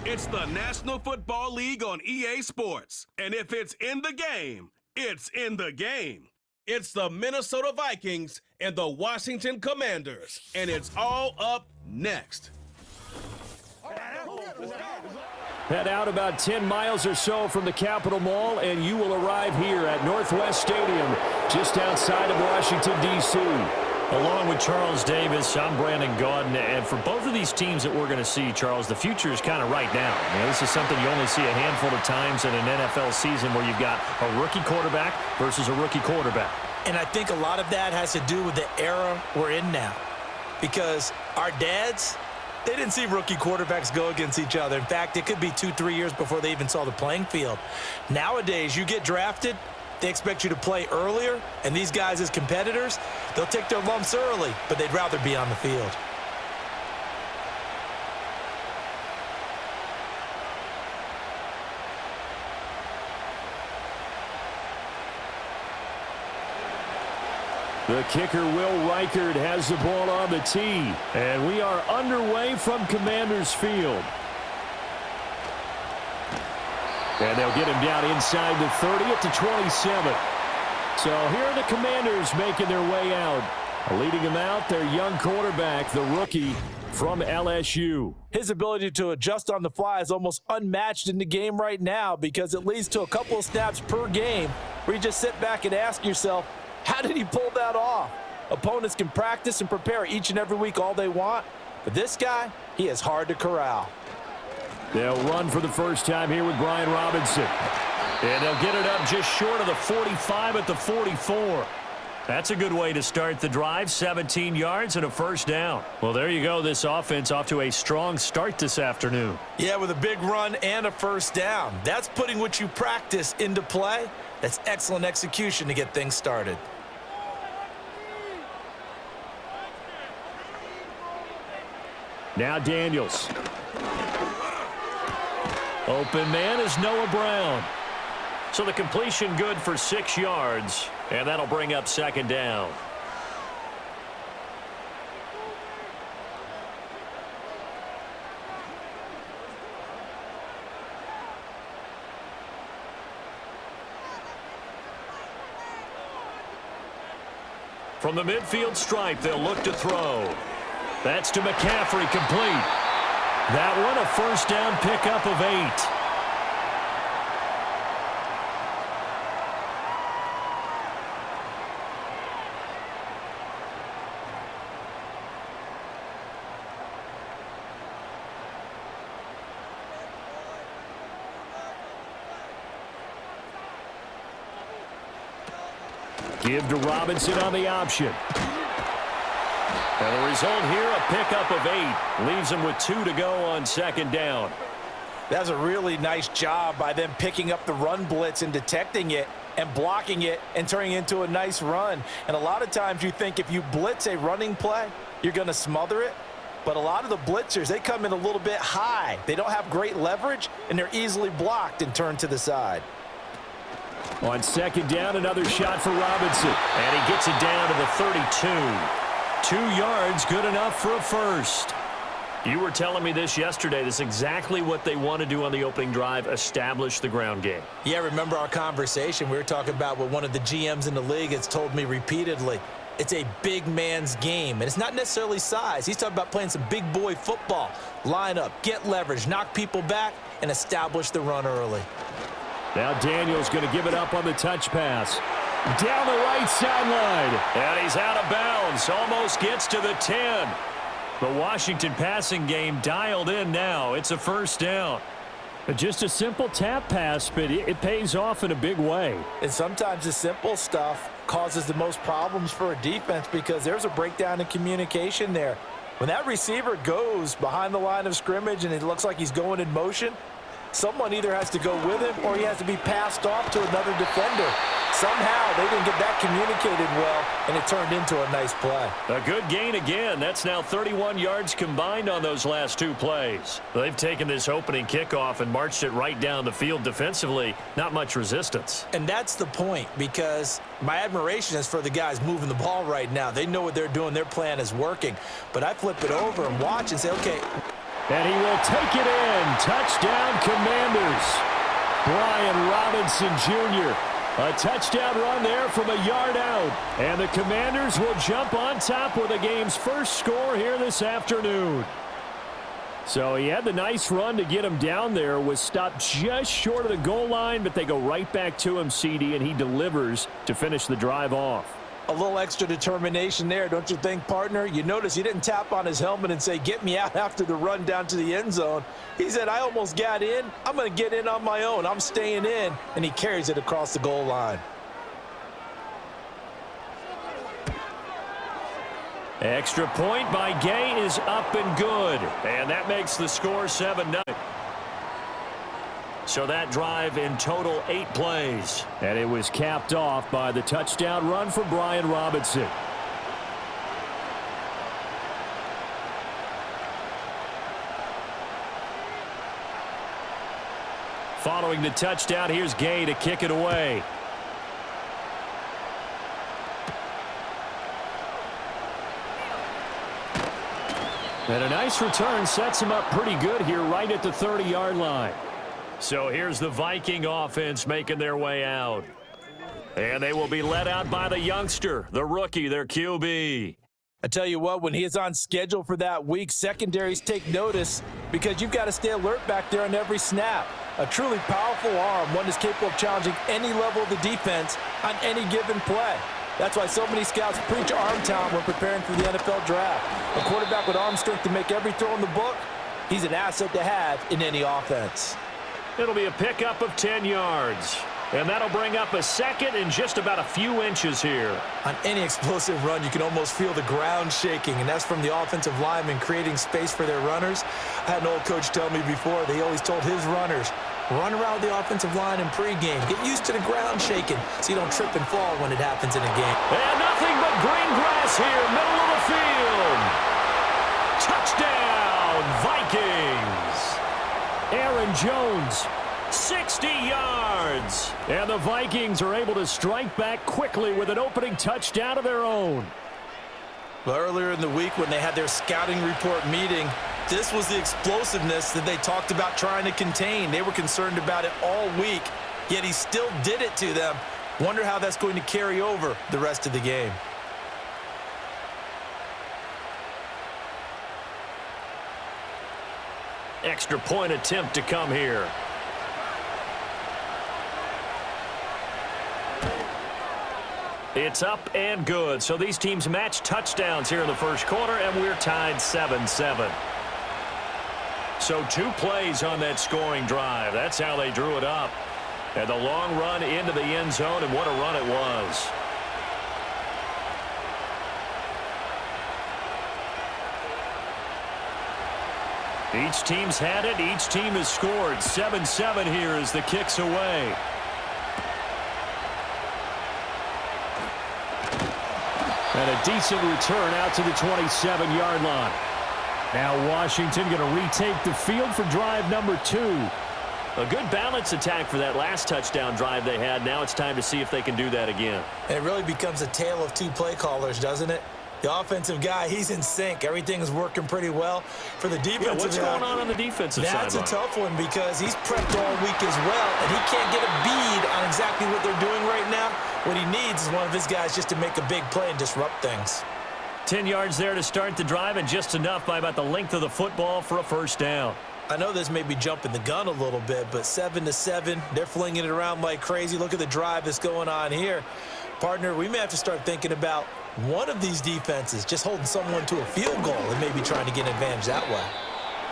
It's the National Football League on EA Sports. And if it's in the game, it's in the game. It's the Minnesota Vikings and the Washington Commanders. And it's all up next. Head out about 10 miles or so from the Capitol Mall, and you will arrive here at Northwest Stadium, just outside of Washington, D.C. Along with Charles Davis, I'm Brandon Gaudin, and for both of these teams that we're going to see, Charles, the future is kind of right now. I mean, this is something you only see a handful of times in an NFL season where you've got a rookie quarterback versus a rookie quarterback. And I think a lot of that has to do with the era we're in now, because our dads, they didn't see rookie quarterbacks go against each other. In fact, it could be 2-3 years before they even saw the playing field. Nowadays, you get drafted, they expect you to play earlier, and these guys as competitors, they'll take their lumps early, but they'd rather be on the field. The kicker, Will Reichard, has the ball on the tee, and we are underway from Commanders Field. And they'll get him down inside the 30 at the 27. So here are the Commanders making their way out. Leading them out, their young quarterback, the rookie from LSU. His ability to adjust on the fly is almost unmatched in the game right now, because it leads to a couple of snaps per game where you just sit back and ask yourself, how did he pull that off? Opponents can practice and prepare each and every week all they want, but this guy, he is hard to corral. They'll run for the first time here with Brian Robinson. And they'll get it up just short of the 45 at the 44. That's a good way to start the drive, 17 yards and a first down. Well, there you go. This offense off to a strong start this afternoon. Yeah, with a big run and a first down. That's putting what you practice into play. That's excellent execution to get things started. Now Daniels. Open man is Noah Brown. So the completion good for 6 yards, and that'll bring up second down. From the midfield stripe, they'll look to throw. That's to McCaffrey, complete. That one, a first down pickup of 8. Give to Robinson on the option. And the result here, a pickup of 8. Leaves them with 2 to go on second down. That's a really nice job by them picking up the run blitz and detecting it and blocking it and turning it into a nice run. And a lot of times you think if you blitz a running play, you're going to smother it. But a lot of the blitzers, they come in a little bit high. They don't have great leverage, and they're easily blocked and turned to the side. On second down, another shot for Robinson. And he gets it down to the 32. 2 yards, good enough for a first. You were telling me this yesterday. This is exactly what they want to do on the opening drive, establish the ground game. Yeah, remember our conversation. We were talking about what one of the GMs in the league has told me repeatedly. It's a big man's game, and it's not necessarily size. He's talking about playing some big boy football. Line up, get leverage, knock people back, and establish the run early. Now Daniels going to give it up on the touch pass. Down the right sideline. And he's out of bounds. Almost gets to the 10. The Washington passing game dialed in now. It's a first down. Just a simple tap pass, but it pays off in a big way. And sometimes the simple stuff causes the most problems for a defense, because there's a breakdown in communication there. When that receiver goes behind the line of scrimmage and it looks like he's going in motion, someone either has to go with him or he has to be passed off to another defender. Somehow they didn't get that communicated well, and it turned into a nice play. A good gain again. That's now 31 yards combined on those last 2 plays. They've taken this opening kickoff and marched it right down the field defensively. Not much resistance. And that's the point, because my admiration is for the guys moving the ball right now. They know what they're doing. Their plan is working. But I flip it over and watch and say, okay, And he will take it in. Touchdown, Commanders. Brian Robinson Jr. A touchdown run there from a yard out. And the Commanders will jump on top with the game's first score here this afternoon. So he had the nice run to get him down there, was stopped just short of the goal line, but they go right back to him, CD, and he delivers to finish the drive off. A little extra determination there, don't you think, partner? You notice he didn't tap on his helmet and say, get me out after the run down to the end zone. He said, I almost got in. I'm going to get in on my own. I'm staying in. And he carries it across the goal line. Extra point by Gay is up and good. And that makes the score 7-0. So that drive in total 8 plays. And it was capped off by the touchdown run for Brian Robinson. Following the touchdown, here's Gay to kick it away. And a nice return sets him up pretty good here right at the 30-yard line. So here's the Viking offense making their way out. And they will be led out by the youngster, the rookie, their QB. I tell you what, when he is on schedule for that week, secondaries take notice because you've got to stay alert back there on every snap. A truly powerful arm, one that's capable of challenging any level of the defense on any given play. That's why so many scouts preach arm talent when preparing for the NFL draft. A quarterback with arm strength to make every throw in the book, he's an asset to have in any offense. It'll be a pickup of 10 yards. And that'll bring up a second in just about a few inches here. On any explosive run, you can almost feel the ground shaking, and that's from the offensive linemen creating space for their runners. I had an old coach tell me before, they always told his runners, run around the offensive line in pregame. Get used to the ground shaking so you don't trip and fall when it happens in a game. And nothing but green grass here, middle of the field. Touchdown, Vikings. Aaron Jones, 60 yards. And the Vikings are able to strike back quickly with an opening touchdown of their own. Well, earlier in the week when they had their scouting report meeting, this was the explosiveness that they talked about trying to contain. They were concerned about it all week, yet he still did it to them. Wonder how that's going to carry over the rest of the game. Extra point attempt to come here. It's up and good. So these teams match touchdowns here in the first quarter, and we're tied 7-7. So 2 plays on that scoring drive. That's how they drew it up. And the long run into the end zone, and what a run it was. Each team's had it. Each team has scored. 7-7 here as the kick's away. And a decent return out to the 27-yard line. Now Washington going to retake the field for drive number 2. A good balance attack for that last touchdown drive they had. Now it's time to see if they can do that again. And it really becomes a tale of 2 play callers, doesn't it? The offensive guy, he's in sync. Everything's working pretty well. For the defensive what's going on the defensive side? That's a tough one because he's prepped all week as well, and he can't get a bead on exactly what they're doing right now. What he needs is one of his guys just to make a big play and disrupt things. 10 yards there to start the drive, and just enough by about the length of the football for a first down. I know this may be jumping the gun a little bit, but 7-7, they're flinging it around like crazy. Look at the drive that's going on here. Partner, we may have to start thinking about one of these defenses just holding someone to a field goal and maybe trying to get an advantage that way.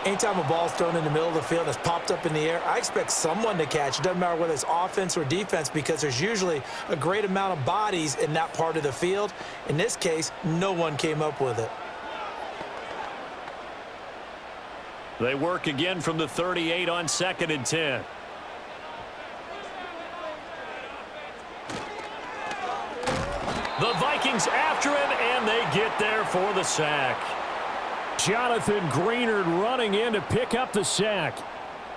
Anytime a ball's thrown in the middle of the field that's popped up in the air, I expect someone to catch. It doesn't matter whether it's offense or defense because there's usually a great amount of bodies in that part of the field. In this case, no one came up with it. They work again from the 38 on 2nd and 10. The Vikings after him, and they get there for the sack. Jonathan Greenard running in to pick up the sack.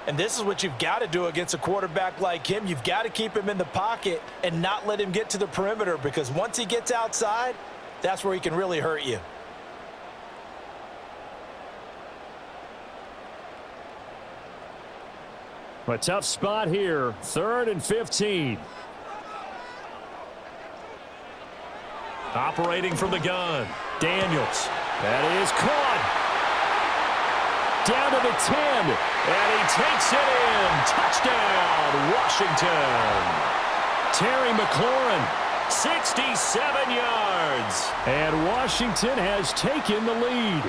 And this is what you've got to do against a quarterback like him. You've got to keep him in the pocket and not let him get to the perimeter because once he gets outside, that's where he can really hurt you. A tough spot here. 3rd and 15. Operating from the gun. Daniels. That is caught. Down to the 10. And he takes it in. Touchdown, Washington. Terry McLaurin, 67 yards. And Washington has taken the lead.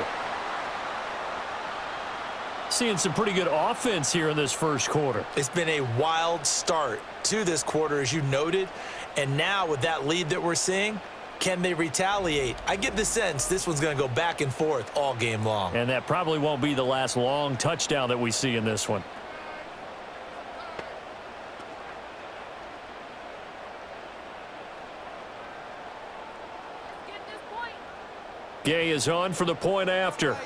Seeing some pretty good offense here in this first quarter. It's been a wild start to this quarter, as you noted. And now with that lead that we're seeing, can they retaliate? I get the sense this one's going to go back and forth all game long. And that probably won't be the last long touchdown that we see in this one. Gay is on for the point after.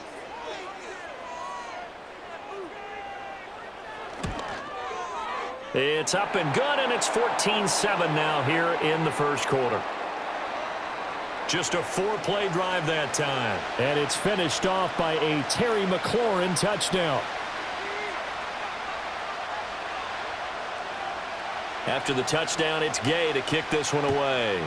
It's up and good, and it's 14-7 now here in the first quarter. Just a 4-play drive that time. And it's finished off by a Terry McLaurin touchdown. After the touchdown, it's Gay to kick this one away.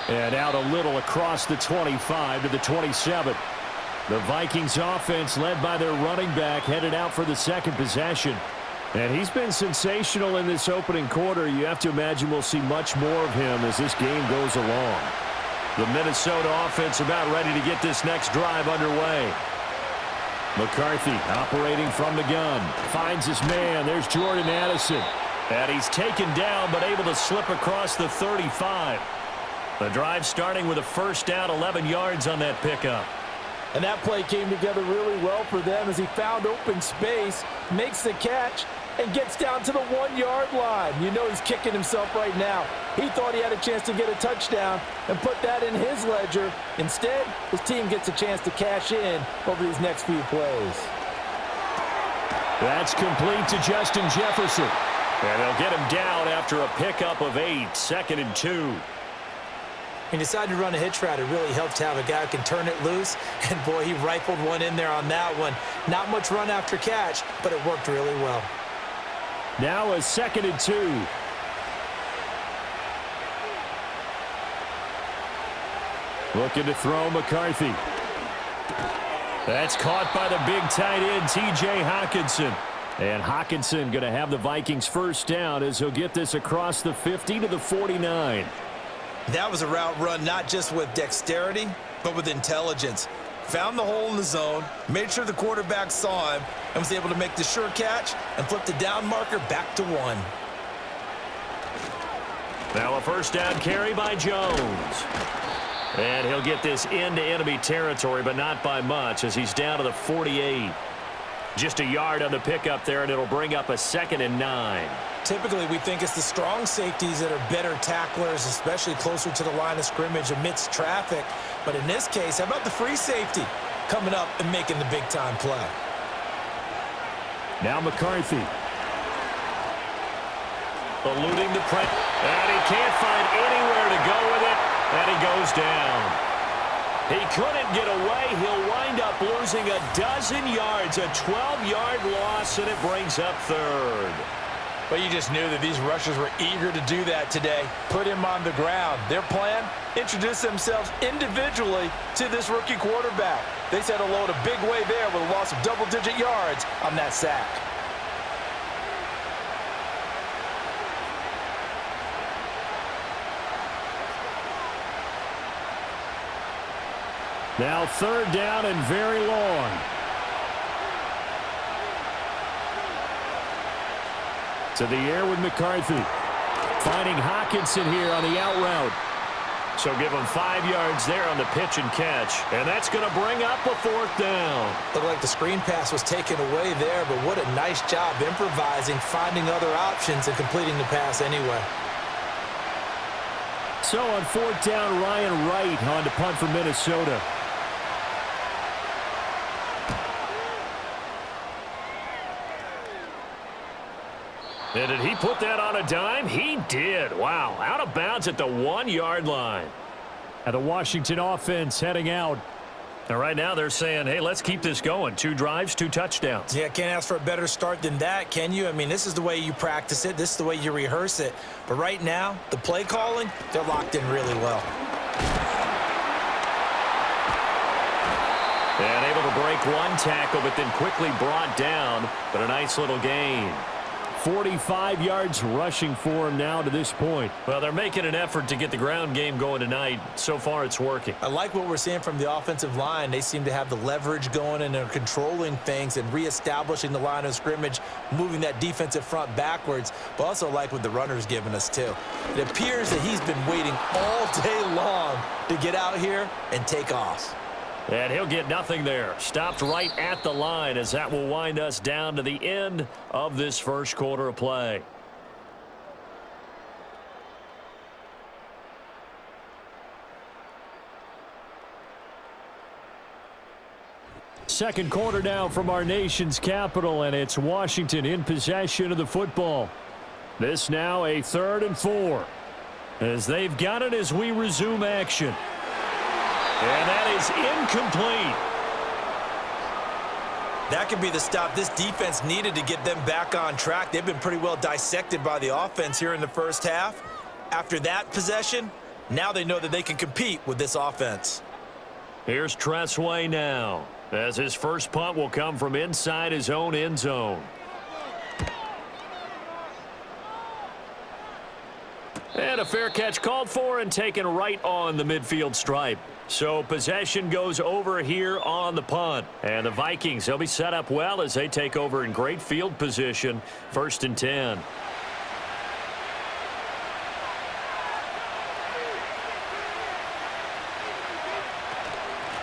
And out a little across the 25 to the 27. The Vikings offense, led by their running back, headed out for the second possession. And he's been sensational in this opening quarter. You have to imagine we'll see much more of him as this game goes along. The Minnesota offense about ready to get this next drive underway. McCarthy operating from the gun. Finds his man. There's Jordan Addison. And he's taken down but able to slip across the 35. The drive starting with a first down, 11 yards on that pickup. And that play came together really well for them as he found open space, makes the catch, and gets down to the 1-yard line. You know he's kicking himself right now. He thought he had a chance to get a touchdown and put that in his ledger. Instead, his team gets a chance to cash in over these next few plays. That's complete to Justin Jefferson. And they'll get him down after a pickup of 8, 2nd and 2. He decided to run a hitch route. It really helped to have a guy who can turn it loose. And, boy, he rifled one in there on that one. Not much run after catch, but it worked really well. Now a 2nd and 2. Looking to throw McCarthy. That's caught by the big tight end, T.J. Hockenson. And Hockenson going to have the Vikings first down as he'll get this across the 50 to the 49. That was a route run not just with dexterity, but with intelligence. Found the hole in the zone, made sure the quarterback saw him, and was able to make the sure catch and flip the down marker back to 1. Now a first down carry by Jones. And he'll get this into enemy territory, but not by much as he's down to the 48. Just a yard on the pickup there, and it'll bring up a 2nd and 9. Typically, we think it's the strong safeties that are better tacklers, especially closer to the line of scrimmage amidst traffic. But in this case, how about the free safety coming up and making the big-time play? Now McCarthy. Eluding the press. And he can't find anywhere to go with it. And he goes down. He couldn't get away. He'll wind up losing a dozen yards, a 12-yard loss, and it brings up 3rd. But you just knew that these rushers were eager to do that today. Put him on the ground. Their plan, introduce themselves individually to this rookie quarterback. They said hello in a big way there with a loss of double-digit yards on that sack. Now 3rd down and very long. To the air with McCarthy. Finding Hockenson here on the out route. So give him 5 yards there on the pitch and catch. And that's going to bring up a 4th down. Looked like the screen pass was taken away there, but what a nice job improvising, finding other options, and completing the pass anyway. So on 4th down, Ryan Wright on to punt for Minnesota. And did he put that on a dime? He did. Wow. Out of bounds at the 1-yard line. And the Washington offense heading out. And right now they're saying, hey, let's keep this going. 2 drives, 2 touchdowns. Yeah, can't ask for a better start than that, can you? I mean, this is the way you practice it. This is the way you rehearse it. But right now, the play calling, they're locked in really well. And able to break 1 tackle, but then quickly brought down. But a nice little gain. 45 yards rushing for him now to this point. Well, they're making an effort to get the ground game going tonight. So far, it's working. I like what we're seeing from the offensive line. They seem to have the leverage going, and they're controlling things and reestablishing the line of scrimmage, moving that defensive front backwards, but also like what the runner's giving us, too. It appears that he's been waiting all day long to get out here and take off. And he'll get nothing there. Stopped right at the line as that will wind us down to the end of this first quarter of play. Second quarter now from our nation's capital, and it's Washington in possession of the football. This now a 3rd and 4. As they've got it as we resume action. And that is incomplete. That could be the stop this defense needed to get them back on track. They've been pretty well dissected by the offense here in the first half. After that possession, now they know that they can compete with this offense. Here's Tressway now, as his first punt will come from inside his own end zone. And a fair catch called for and taken right on the midfield stripe. So possession goes over here on the punt. And the Vikings, they'll be set up well as they take over in great field position. 1st and 10.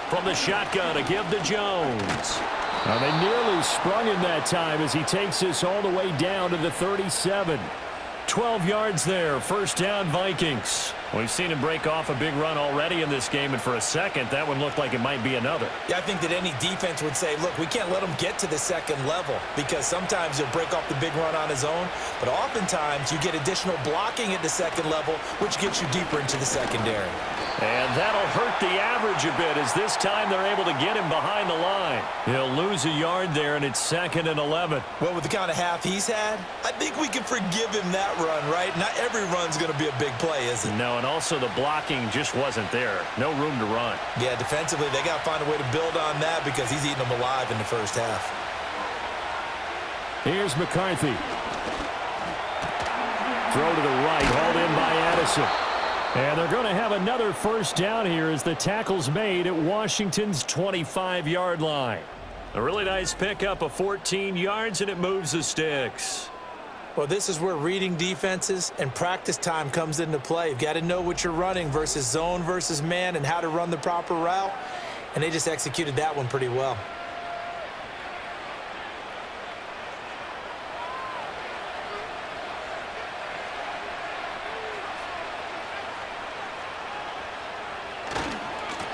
From the shotgun, a give to Jones. Now they nearly sprung him that time as he takes this all the way down to the 37. 12 yards there. 1st down, Vikings. We've seen him break off a big run already in this game, and for a second, that one looked like it might be another. Yeah, I think that any defense would say, look, we can't let him get to the second level because sometimes he'll break off the big run on his own, but oftentimes you get additional blocking at the second level, which gets you deeper into the secondary. And that'll hurt the average a bit as this time they're able to get him behind the line. He'll lose a yard there, and it's 2nd and 11. Well, with the kind of half he's had, I think we can forgive him that run, right? Not every run's going to be a big play, is it? No, and also the blocking just wasn't there. No room to run. Yeah, defensively, they got to find a way to build on that because he's eating them alive in the first half. Here's McCarthy. Throw to the right, hauled in by Addison. And they're going to have another 1st down here as the tackle's made at Washington's 25-yard line. A really nice pickup of 14 yards, and it moves the sticks. Well, this is where reading defenses and practice time comes into play. You've got to know what you're running versus zone versus man and how to run the proper route. And they just executed that one pretty well.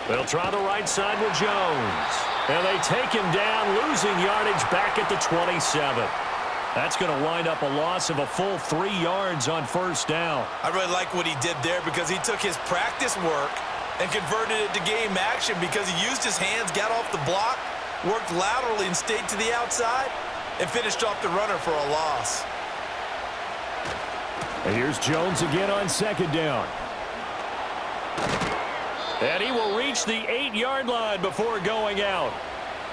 They'll try the right side with Jones. And they take him down, losing yardage back at the 27. That's going to wind up a loss of a full 3 yards on 1st down. I really like what he did there because he took his practice work and converted it to game action because he used his hands, got off the block, worked laterally and stayed to the outside, and finished off the runner for a loss. And here's Jones again on 2nd down. And he will reach the 8-yard line before going out.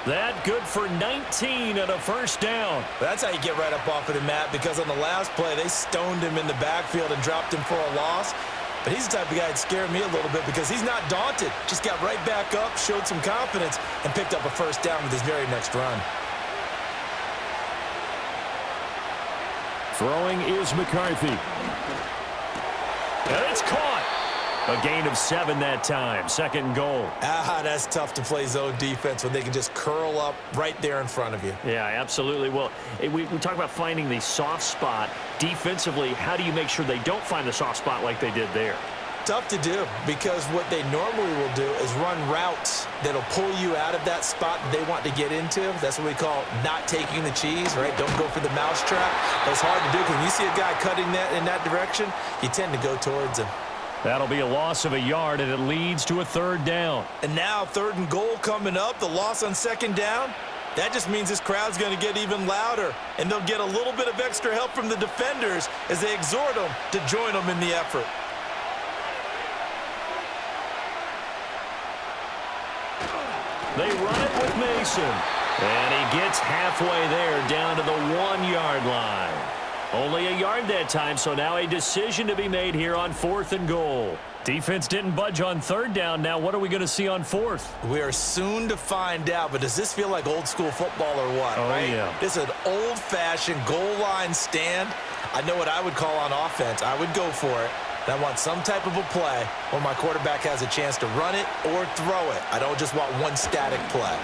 That good for 19 and a 1st down. That's how you get right up off of the mat because on the last play, they stoned him in the backfield and dropped him for a loss. But he's the type of guy that scared me a little bit because he's not daunted. Just got right back up, showed some confidence, and picked up a 1st down with his very next run. Throwing is McCarthy. And it's caught. A gain of 7 that time. 2nd and goal. That's tough to play zone defense when they can just curl up right there in front of you. Yeah, absolutely. Well, we talk about finding the soft spot. Defensively, how do you make sure they don't find the soft spot like they did there? Tough to do because what they normally will do is run routes that'll pull you out of that spot that they want to get into. That's what we call not taking the cheese, right? Don't go for the mousetrap. But it's hard to do because when you see a guy cutting that in that direction, you tend to go towards him. That'll be a loss of a yard, and it leads to a third down. And now 3rd and goal coming up, the loss on 2nd down. That just means this crowd's going to get even louder, and they'll get a little bit of extra help from the defenders as they exhort them to join them in the effort. They run it with Mason. And he gets halfway there down to the 1-yard line. Only a yard that time, so now a decision to be made here on 4th and goal. Defense didn't budge on 3rd down. Now what are we going to see on 4th? We are soon to find out, but does this feel like old school football or what? Oh, right? yeah. This is an old-fashioned goal line stand. I know what I would call on offense. I would go for it. I want some type of a play where my quarterback has a chance to run it or throw it. I don't just want one static play.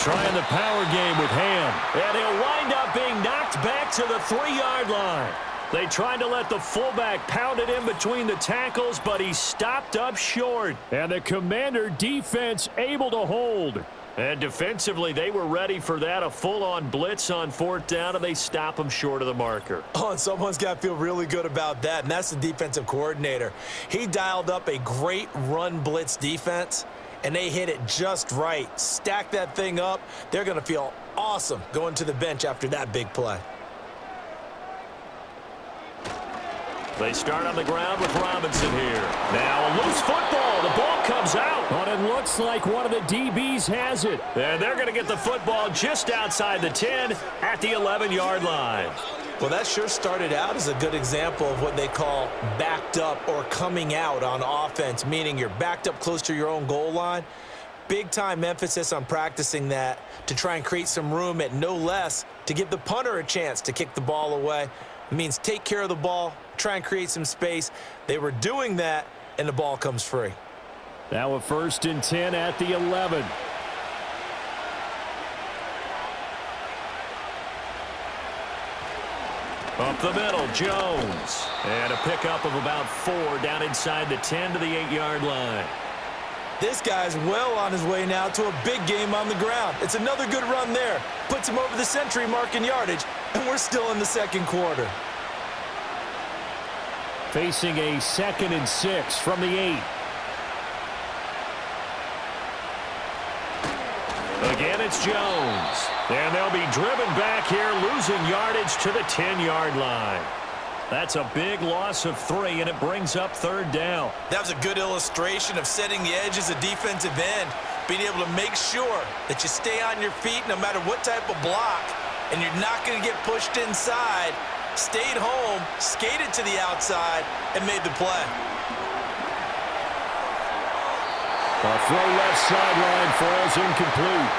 Trying the power game with Ham. And he'll wind up being knocked back to the 3-yard line. They tried to let the fullback pound it in between the tackles, but he stopped up short. And the Commander defense able to hold. And defensively, they were ready for that, a full-on blitz on 4th down, and they stop him short of the marker. Oh, and someone's got to feel really good about that, and that's the defensive coordinator. He dialed up a great run blitz defense, and they hit it just right. Stack that thing up. They're going to feel awesome going to the bench after that big play. They start on the ground with Robinson here. Now a loose football. The ball comes out. But it looks like one of the DBs has it. And they're going to get the football just outside the 10 at the 11-yard line. Well, that sure started out as a good example of what they call backed up or coming out on offense, meaning you're backed up close to your own goal line. Big-time emphasis on practicing that to try and create some room at no less to give the punter a chance to kick the ball away. It means take care of the ball, try and create some space. They were doing that, and the ball comes free. Now a 1st and 10 at the 11. Up the middle, Jones. And a pickup of about 4 down inside the 10 to the 8-yard line. This guy's well on his way now to a big game on the ground. It's another good run there. Puts him over the century mark in yardage, and we're still in the 2nd quarter. Facing a 2nd and 6 from the 8. Again, it's Jones. And they'll be driven back here, losing yardage to the 10-yard line. That's a big loss of 3, and it brings up 3rd down. That was a good illustration of setting the edge as a defensive end, being able to make sure that you stay on your feet no matter what type of block, and you're not going to get pushed inside. Stayed home, skated to the outside, and made the play. A throw left sideline falls incomplete.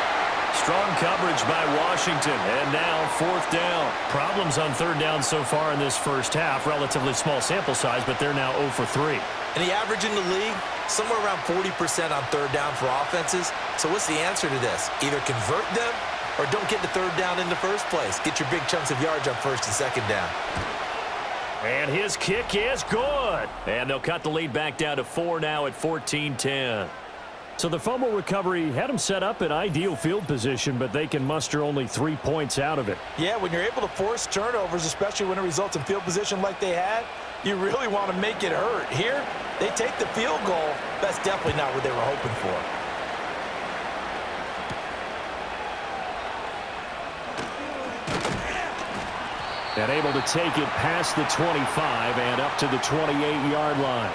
Strong coverage by Washington, and now 4th down. Problems on 3rd down so far in this first half. Relatively small sample size, but they're now 0 for 3. And the average in the league, somewhere around 40% on 3rd down for offenses. So what's the answer to this? Either convert them or don't get the 3rd down in the first place. Get your big chunks of yards on 1st and 2nd down. And his kick is good. And they'll cut the lead back down to 4 now at 14-10. So the fumble recovery had them set up in ideal field position, but they can muster only 3 points out of it. Yeah, when you're able to force turnovers, especially when it results in field position like they had, you really want to make it hurt. Here, they take the field goal. That's definitely not what they were hoping for. And able to take it past the 25 and up to the 28-yard line.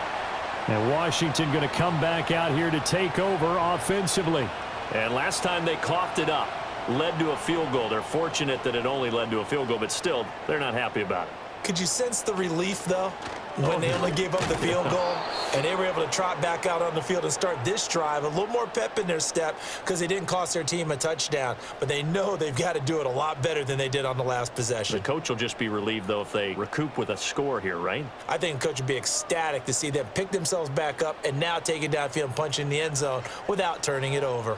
And Washington going to come back out here to take over offensively. And last time they coughed it up, led to a field goal. They're fortunate that it only led to a field goal, but still, they're not happy about it. Could you sense the relief, though, when they only gave up the field goal and they were able to trot back out on the field and start this drive? A little more pep in their step because they didn't cost their team a touchdown, but they know they've got to do it a lot better than they did on the last possession. The coach will just be relieved, though, if they recoup with a score here, right? I think the coach would be ecstatic to see them pick themselves back up and now take it downfield and punch in the end zone without turning it over.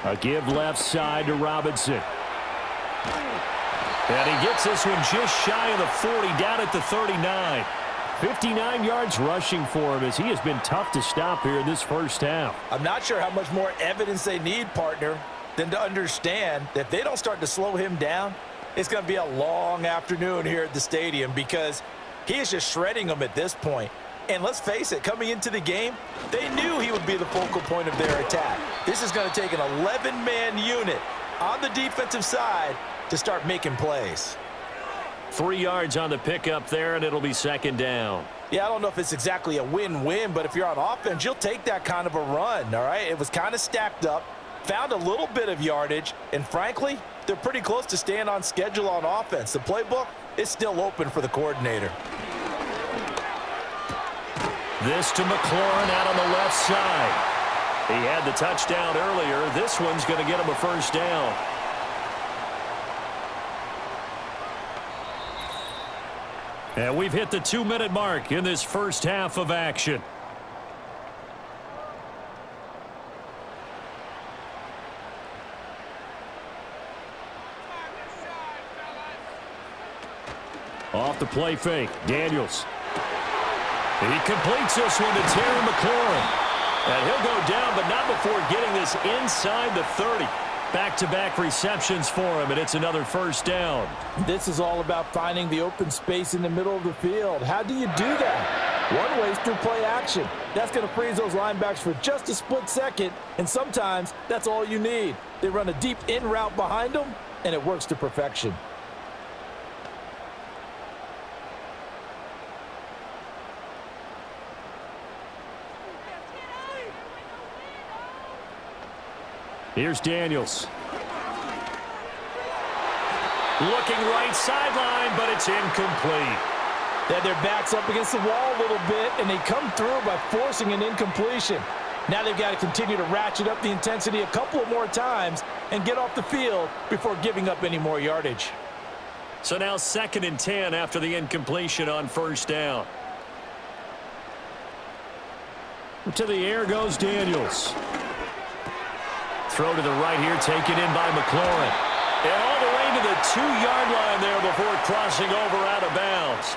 A give left side to Robinson. And he gets this one just shy of the 40, down at the 39. 59 yards rushing for him as he has been tough to stop here in this first half. I'm not sure how much more evidence they need, partner, than to understand that if they don't start to slow him down, it's going to be a long afternoon here at the stadium because he is just shredding them at this point. And let's face it, coming into the game, they knew he would be the focal point of their attack. This is going to take an 11-man unit on the defensive side to start making plays. 3 yards on the pickup there, and it'll be second down. Yeah, I don't know if it's exactly a win-win, but if you're on offense, you'll take that kind of a run, all right? It was kind of stacked up, found a little bit of yardage, and frankly, they're pretty close to staying on schedule on offense. The playbook is still open for the coordinator. This to McLaurin out on the left side. He had the touchdown earlier. This one's going to get him a first down. And we've hit the 2-minute mark in this first half of action. Off the play fake, Daniels. He completes this one to Terry McLaurin. And he'll go down, but not before getting this inside the 30. Back-to-back receptions for him, and it's another first down. This is all about finding the open space in the middle of the field. How do you do that? One way is through play action. That's going to freeze those linebackers for just a split second, and sometimes that's all you need. They run a deep in route behind them, and it works to perfection. Here's Daniels. Looking right sideline, but it's incomplete. They had their backs up against the wall a little bit, and they come through by forcing an incompletion. Now they've got to continue to ratchet up the intensity a couple of more times and get off the field before giving up any more yardage. So now 2nd and 10 after the incompletion on first down. To the air goes Daniels. Throw to the right here, taken in by McLaurin. And all the way to the 2-yard line there before crossing over out of bounds.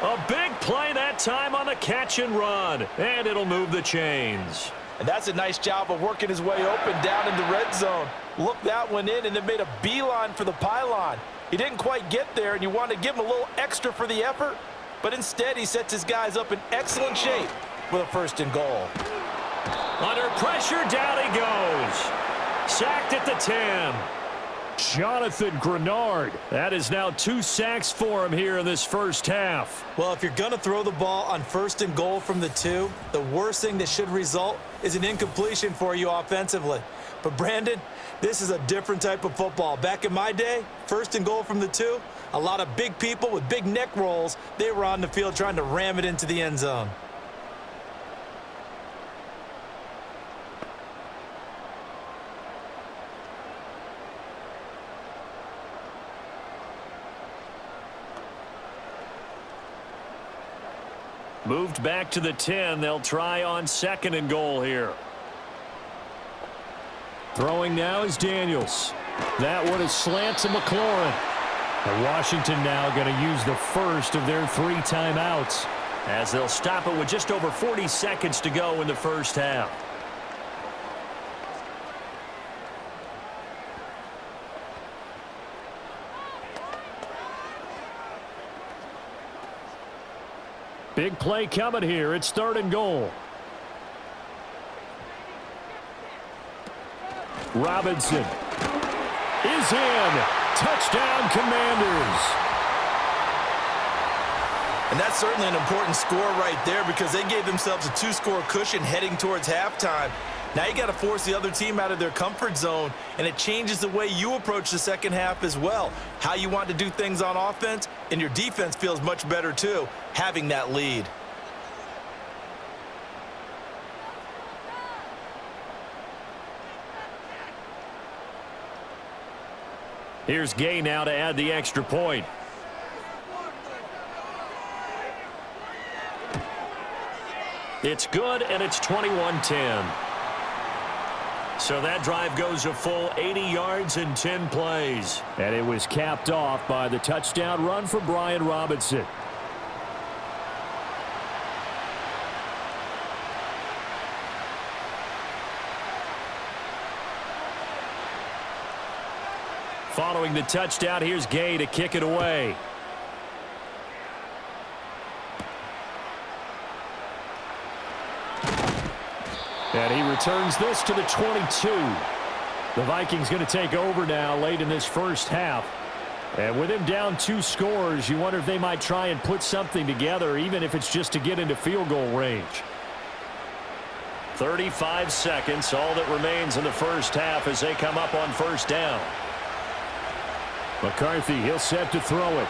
A big play that time on the catch and run. And it'll move the chains. And that's a nice job of working his way open down in the red zone. Looked that one in and then made a beeline for the pylon. He didn't quite get there, and you want to give him a little extra for the effort. But instead, he sets his guys up in excellent shape with a 1st and goal. Under pressure, down he goes. Sacked at the 10. Jonathan Grenard. That is now 2 sacks for him here in this first half. Well, if you're going to throw the ball on 1st and goal from the 2, the worst thing that should result is an incompletion for you offensively. But, Brandon, this is a different type of football. Back in my day, 1st and goal from the 2, a lot of big people with big neck rolls, they were on the field trying to ram it into the end zone. Moved back to the 10. They'll try on 2nd and goal here. Throwing now is Daniels. That one is slant to McLaurin. And Washington now going to use the first of their 3 timeouts, as they'll stop it with just over 40 seconds to go in the first half. Big play coming here. It's 3rd and goal. Robinson is in. Touchdown, Commanders. And that's certainly an important score right there because they gave themselves a 2-score cushion heading towards halftime. Now you got to force the other team out of their comfort zone, and it changes the way you approach the second half as well. How you want to do things on offense, and your defense feels much better too, having that lead. Here's Gay now to add the extra point. It's good, and it's 21-10. So that drive goes a full 80 yards and 10 plays. And it was capped off by the touchdown run for Brian Robinson. Following the touchdown, here's Gay to kick it away. And he returns this to the 22. The Vikings going to take over now late in this first half. And with him down 2 scores, you wonder if they might try and put something together, even if it's just to get into field goal range. 35 seconds, all that remains in the first half as they come up on first down. McCarthy, he'll set to throw it.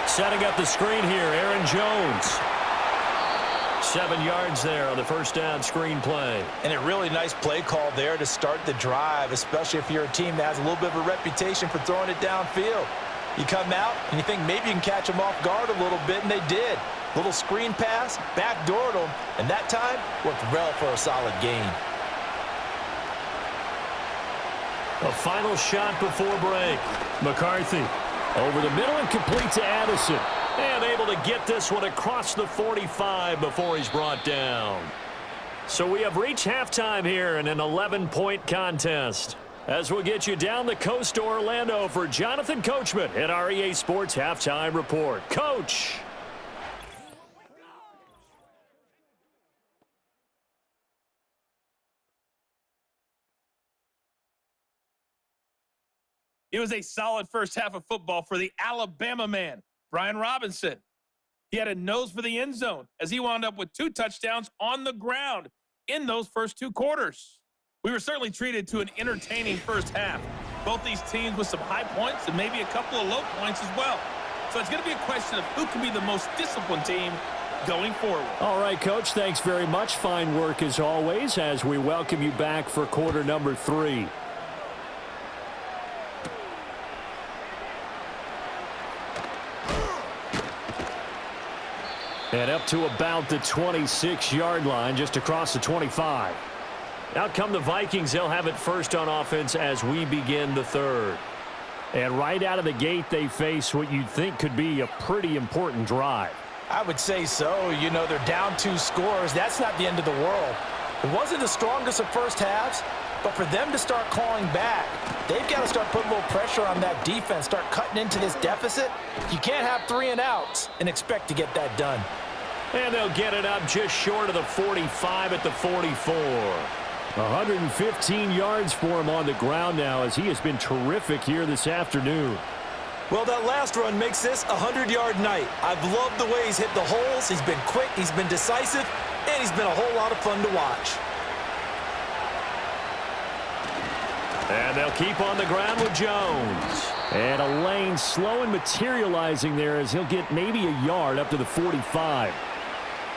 Setting up the screen here, Aaron Jones. 7 yards there on the first down screen play. And a really nice play call there to start the drive, especially if you're a team that has a little bit of a reputation for throwing it downfield. You come out and you think maybe you can catch them off guard a little bit, and they did. Little screen pass, backdoored them, and that time worked well for a solid gain. A final shot before break. McCarthy over the middle and complete to Addison. And able to get this one across the 45 before he's brought down. So we have reached halftime here in an 11-point contest. As we'll get you down the coast to Orlando for Jonathan Coachman at our EA Sports Halftime Report. Coach! It was a solid first half of football for the Alabama man, Brian Robinson. He had a nose for the end zone as he wound up with 2 touchdowns on the ground in those first 2 quarters. We were certainly treated to an entertaining first half. Both these teams with some high points and maybe a couple of low points as well. So it's going to be a question of who can be the most disciplined team going forward. All right, Coach, thanks very much. Fine work as always as we welcome you back for quarter number 3. And up to about the 26-yard line, just across the 25. Out come the Vikings. They'll have it first on offense as we begin the third. And right out of the gate, they face what you'd think could be a pretty important drive. I would say so. You know, they're down 2 scores. That's not the end of the world. It wasn't the strongest of first halves, but for them to start calling back, they've got to start putting a little pressure on that defense, start cutting into this deficit. You can't have 3 and outs and expect to get that done. And they'll get it up just short of the 45 at the 44. 115 yards for him on the ground now as he has been terrific here this afternoon. Well, that last run makes this a 100-yard night. I've loved the way he's hit the holes. He's been quick, he's been decisive, and he's been a whole lot of fun to watch. And they'll keep on the ground with Jones. And a lane slow and materializing there as he'll get maybe a yard up to the 45.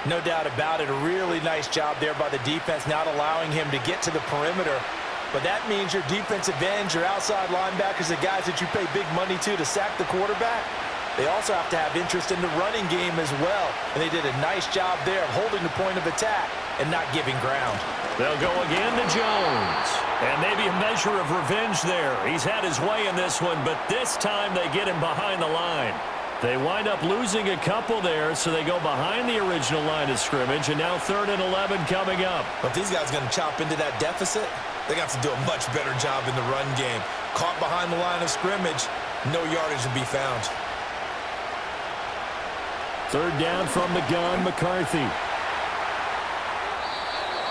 No doubt about it. A really nice job there by the defense, not allowing him to get to the perimeter. But that means your defensive ends, your outside linebackers, the guys that you pay big money to sack the quarterback, they also have to have interest in the running game as well. And they did a nice job there of holding the point of attack and not giving ground. They'll go again to Jones. And maybe a measure of revenge there. He's had his way in this one, but this time they get him behind the line. They wind up losing a couple there, so they go behind the original line of scrimmage, and now 3rd and 11 coming up. But these guys are going to chop into that deficit. They're going to have to do a much better job in the run game. Caught behind the line of scrimmage, no yardage to be found. 3rd down from the gun, McCarthy.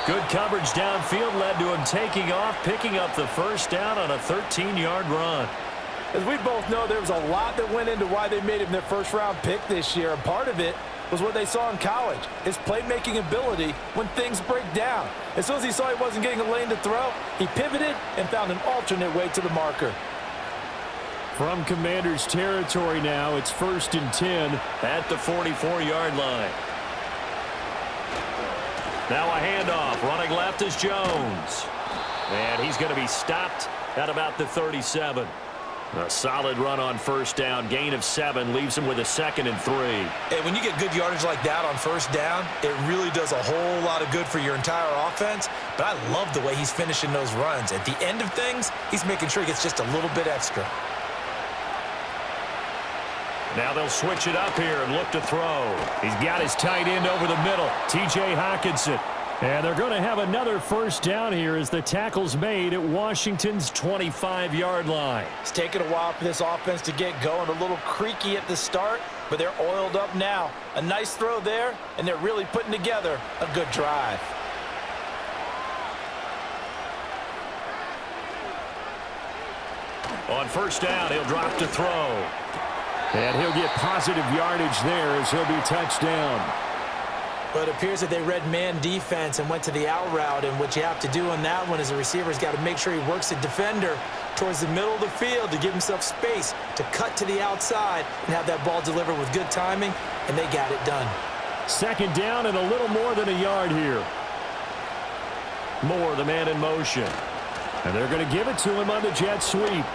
Good coverage downfield led to him taking off, picking up the first down on a 13-yard run. As we both know, there was a lot that went into why they made him their first-round pick this year, and part of it was what they saw in college, his playmaking ability when things break down. As soon as he saw he wasn't getting a lane to throw, he pivoted and found an alternate way to the marker. From Commanders territory now, it's 1st and 10 at the 44-yard line. Now a handoff. Running left is Jones. And he's going to be stopped at about the 37. A solid run on first down. Gain of 7 leaves him with a 2nd and 3. And when you get good yardage like that on first down, it really does a whole lot of good for your entire offense. But I love the way he's finishing those runs. At the end of things, he's making sure he gets just a little bit extra. Now they'll switch it up here and look to throw. He's got his tight end over the middle, T.J. Hockenson. And they're going to have another first down here as the tackle's made at Washington's 25-yard line. It's taken a while for this offense to get going. A little creaky at the start, but they're oiled up now. A nice throw there, and they're really putting together a good drive. On first down, he'll drop to throw. And he'll get positive yardage there as he'll be touchdown. But it appears that they read man defense and went to the out route, and what you have to do on that one is the receiver's got to make sure he works the defender towards the middle of the field to give himself space to cut to the outside and have that ball delivered with good timing, and they got it done. Second down and a little more than a yard here. Moore, the man in motion. And they're going to give it to him on the jet sweep.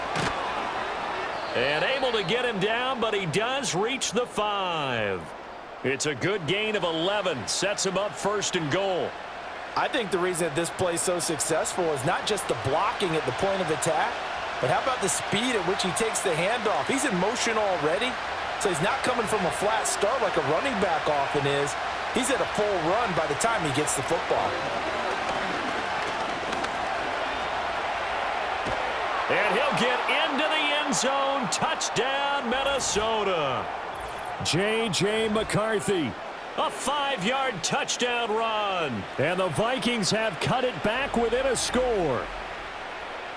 And able to get him down, but he does reach the 5. It's a good gain of 11. Sets him up first and goal. I think the reason that this play is so successful is not just the blocking at the point of attack, but how about the speed at which he takes the handoff? He's in motion already, so he's not coming from a flat start like a running back often is. He's at a full run by the time he gets the football. And he'll get into the end zone. Touchdown, Minnesota. J.J. McCarthy. A 5-yard touchdown run. And the Vikings have cut it back within a score.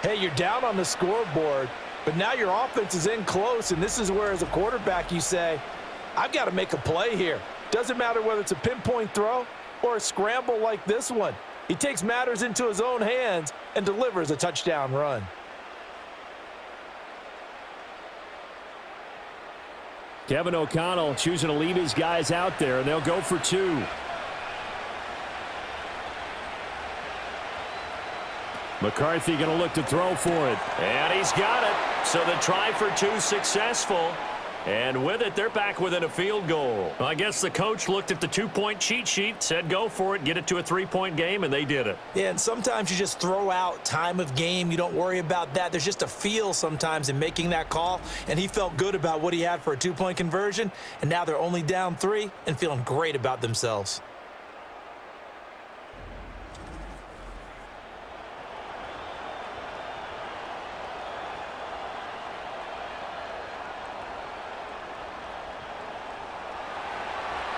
Hey, you're down on the scoreboard, but now your offense is in close, and this is where, as a quarterback, you say, I've got to make a play here. Doesn't matter whether it's a pinpoint throw or a scramble like this one. He takes matters into his own hands and delivers a touchdown run. Kevin O'Connell choosing to leave his guys out there, and they'll go for 2. McCarthy going to look to throw for it. And he's got it. So the try for 2 successful. And with it, they're back within a field goal. Well, I guess the coach looked at the 2-point cheat sheet, said go for it, get it to a 3-point game, and they did it. Yeah, and sometimes you just throw out time of game. You don't worry about that. There's just a feel sometimes in making that call, and he felt good about what he had for a 2-point conversion, and now they're only down 3 and feeling great about themselves.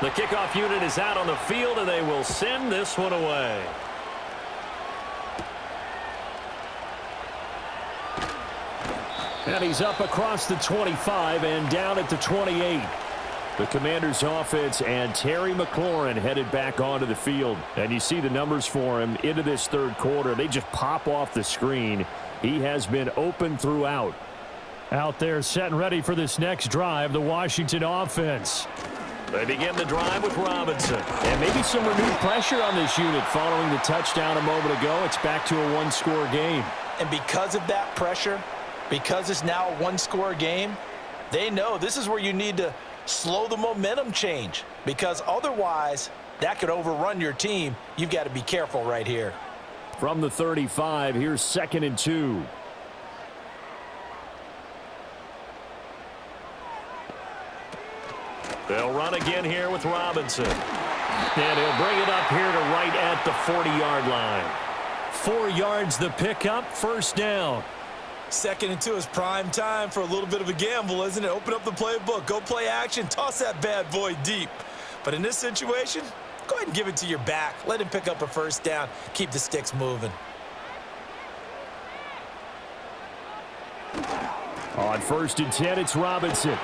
The kickoff unit is out on the field, and they will send this one away. And he's up across the 25 and down at the 28. The Commanders' offense and Terry McLaurin headed back onto the field. And you see the numbers for him into this third quarter. They just pop off the screen. He has been open throughout. Out there set and ready for this next drive, the Washington offense. They begin the drive with Robinson. And maybe some renewed pressure on this unit following the touchdown a moment ago. It's back to a 1-score game. And because of that pressure, because it's now a 1-score game, they know this is where you need to slow the momentum change, because otherwise that could overrun your team. You've got to be careful right here. From the 35, here's 2nd and 2. They'll run again here with Robinson. And he'll bring it up here to right at the 40-yard line. 4 yards the pickup, first down. 2nd and 2 is prime time for a little bit of a gamble, isn't it? Open up the playbook, go play action, toss that bad boy deep. But in this situation, go ahead and give it to your back. Let him pick up a first down. Keep the sticks moving. On 1st and 10, it's Robinson.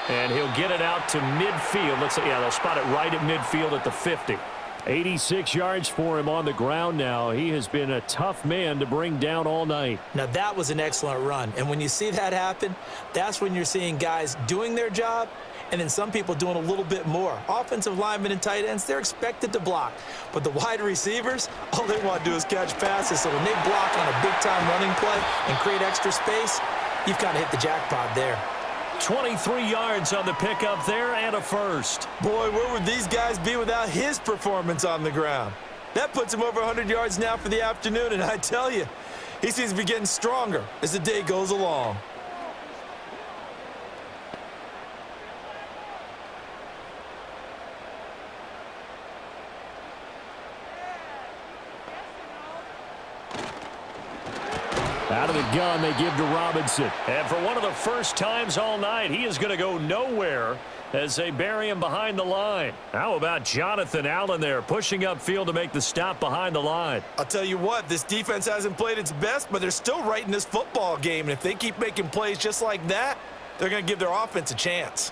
And he'll get it out to midfield. Let's say, yeah, they'll spot it right at midfield at the 50. 86 yards for him on the ground now. He has been a tough man to bring down all night. Now, that was an excellent run. And when you see that happen, that's when you're seeing guys doing their job and then some people doing a little bit more. Offensive linemen and tight ends, they're expected to block. But the wide receivers, all they want to do is catch passes. So when they block on a big-time running play and create extra space, you've got to hit the jackpot there. 23 yards on the pickup there and a first. Boy, where would these guys be without his performance on the ground? That puts him over 100 yards now for the afternoon, and I tell you, he seems to be getting stronger as the day goes along. Out of the gun, they give to Robinson. And for one of the first times all night, he is going to go nowhere as they bury him behind the line. How about Jonathan Allen there, pushing upfield to make the stop behind the line? I'll tell you what, this defense hasn't played its best, but they're still right in this football game. And if they keep making plays just like that, they're going to give their offense a chance.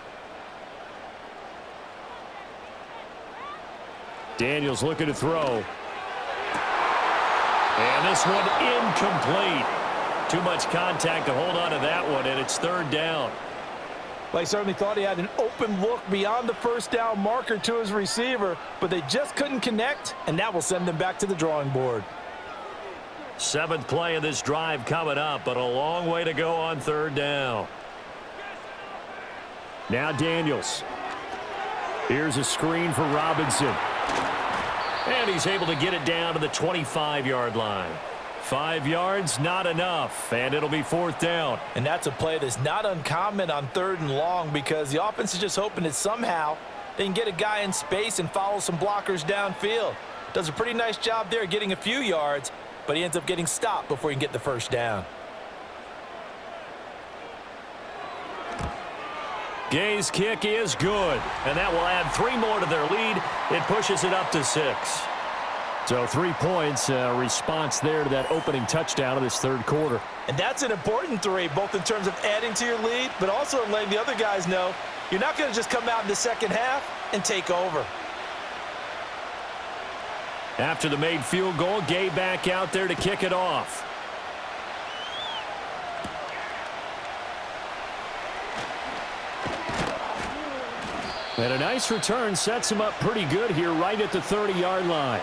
Daniels looking to throw. And this one incomplete. Too much contact to hold on to that one, and it's third down. Well, he certainly thought he had an open look beyond the first down marker to his receiver, but they just couldn't connect, and that will send them back to the drawing board. 7th play of this drive coming up, but a long way to go on third down. Now Daniels. Here's a screen for Robinson. And he's able to get it down to the 25-yard line. 5 yards, not enough, and it'll be 4th down. And that's a play that's not uncommon on 3rd and long because the offense is just hoping that somehow they can get a guy in space and follow some blockers downfield. Does a pretty nice job there getting a few yards, but he ends up getting stopped before he can get the first down. Gay's kick is good, and that will add 3 more to their lead. It pushes it up to 6. So 3 points, response there to that opening touchdown of this third quarter. And that's an important 3, both in terms of adding to your lead, but also in letting the other guys know you're not going to just come out in the second half and take over. After the made field goal, Gay back out there to kick it off. And a nice return sets him up pretty good here right at the 30-yard line.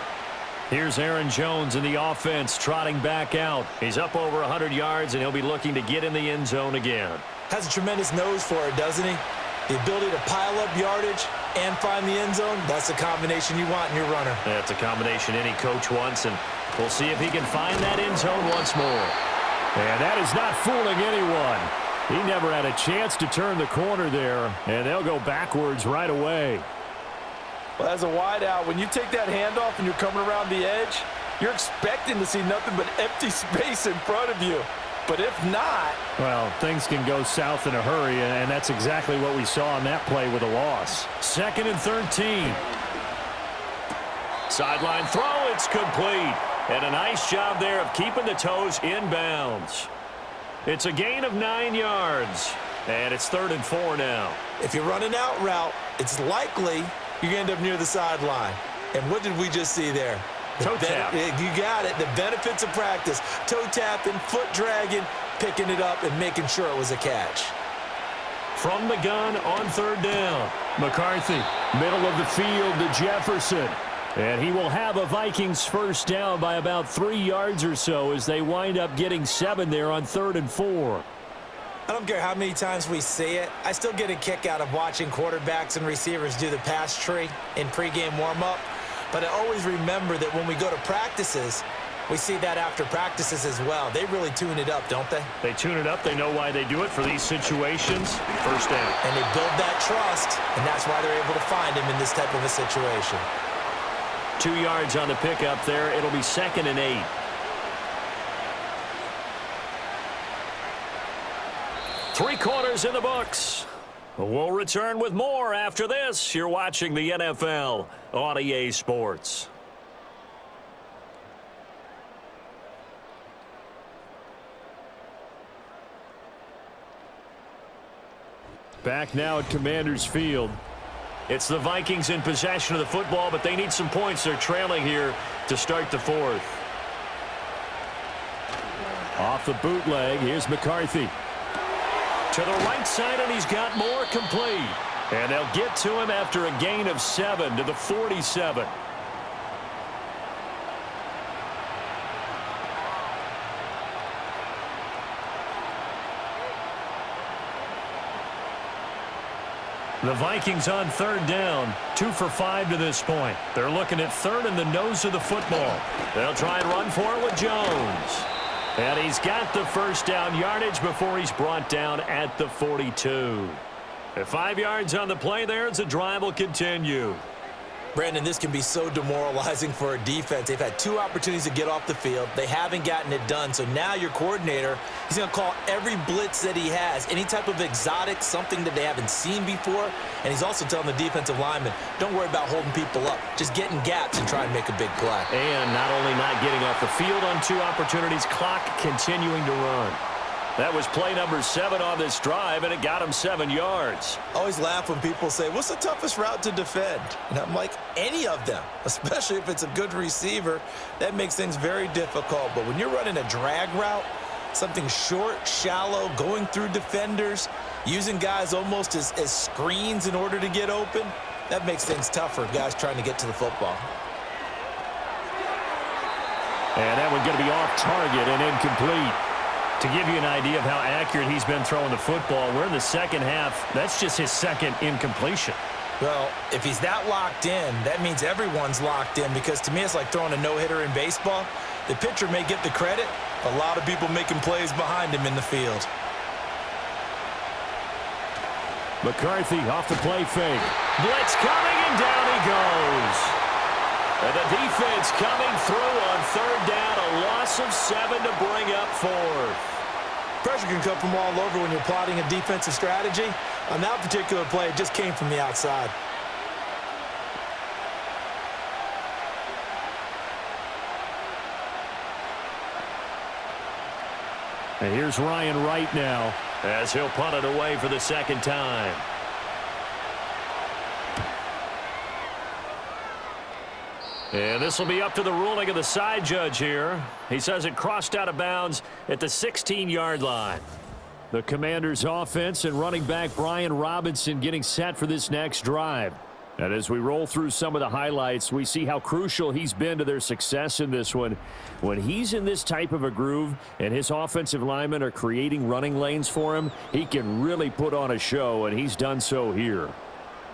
Here's Aaron Jones in the offense trotting back out. He's up over 100 yards, and he'll be looking to get in the end zone again. Has a tremendous nose for it, doesn't he? The ability to pile up yardage and find the end zone, that's the combination you want in your runner. That's a combination any coach wants, and we'll see if he can find that end zone once more. And that is not fooling anyone. He never had a chance to turn the corner there, and they'll go backwards right away. Well, as a wideout, when you take that handoff and you're coming around the edge, you're expecting to see nothing but empty space in front of you. But if not... well, things can go south in a hurry, and that's exactly what we saw on that play with a loss. 2nd and 13. Sideline throw, it's complete. And a nice job there of keeping the toes in bounds. It's a gain of 9 yards, and it's 3rd and 4 now. If you're running out route, it's likely you're going to end up near the sideline. And what did we just see there? Toe tap. You got it. The benefits of practice. Toe tapping, foot dragging, picking it up, and making sure it was a catch. From the gun on 3rd down. McCarthy, middle of the field to Jefferson. And he will have a Vikings first down by about 3 yards or so as they wind up getting 7 there on 3rd and 4. I don't care how many times we see it. I still get a kick out of watching quarterbacks and receivers do the pass tree in pregame warm-up. But I always remember that when we go to practices, we see that after practices as well. They really tune it up, don't they? They tune it up. They know why they do it for these situations. First down. And they build that trust, and that's why they're able to find him in this type of a situation. 2 yards on the pickup there. It'll be 2nd and 8. Three quarters in the books. We'll return with more after this. You're watching the NFL on EA Sports. Back now at Commanders Field. It's the Vikings in possession of the football, but they need some points. They're trailing here to start the 4th. Off the bootleg, here's McCarthy. To the right side, and he's got more complete. And they'll get to him after a gain of 7 to the 47. The Vikings on 3rd down, 2 for 5 to this point. They're looking at 3rd and the nose of the football. They'll try and run for it with Jones. And he's got the first down yardage before he's brought down at the 42. At 5 yards on the play there as the drive will continue. Brandon, this can be so demoralizing for a defense. They've had 2 opportunities to get off the field. They haven't gotten it done. So now your coordinator, he's going to call every blitz that he has, any type of exotic, something that they haven't seen before. And he's also telling the defensive lineman, don't worry about holding people up. Just get in gaps and try and make a big play. And not only not getting off the field on 2 opportunities, clock continuing to run. That was play number 7 on this drive, and it got him 7 yards. I always laugh when people say, what's the toughest route to defend? And I'm like, any of them, especially if it's a good receiver. That makes things very difficult. But when you're running a drag route, something short, shallow, going through defenders, using guys almost as screens in order to get open, that makes things tougher, guys trying to get to the football. And that one's going to be off target and incomplete. To give you an idea of how accurate he's been throwing the football, we're in the second half. That's just his second incompletion. Well, if he's that locked in, that means everyone's locked in, because to me it's like throwing a no-hitter in baseball. The pitcher may get the credit, a lot of people making plays behind him in the field. McCarthy off the play fake. Blitz coming, and down he goes. And the defense coming through on 3rd down, a loss of 7 to bring up 4th. Pressure can come from all over when you're plotting a defensive strategy. On that particular play, it just came from the outside. And here's Ryan Wright now, as he'll punt it away for the 2nd time. And this will be up to the ruling of the side judge here. He says it crossed out of bounds at the 16-yard line. The Commanders' offense and running back Brian Robinson getting set for this next drive. And as we roll through some of the highlights, we see how crucial he's been to their success in this one. When he's in this type of a groove and his offensive linemen are creating running lanes for him, he can really put on a show, and he's done so here.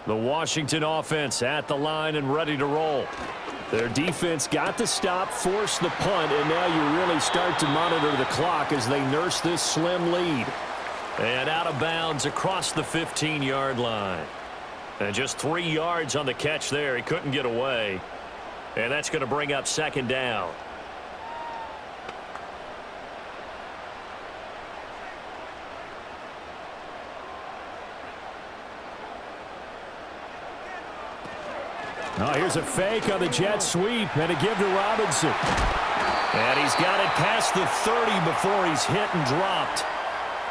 The Washington offense at the line and ready to roll. Their defense got the stop, forced the punt, and now you really start to monitor the clock as they nurse this slim lead. And out of bounds across the 15-yard line. And just 3 yards on the catch there. He couldn't get away. And that's going to bring up 2nd down. Now here's a fake on the jet sweep and a give to Robinson. And he's got it past the 30 before he's hit and dropped.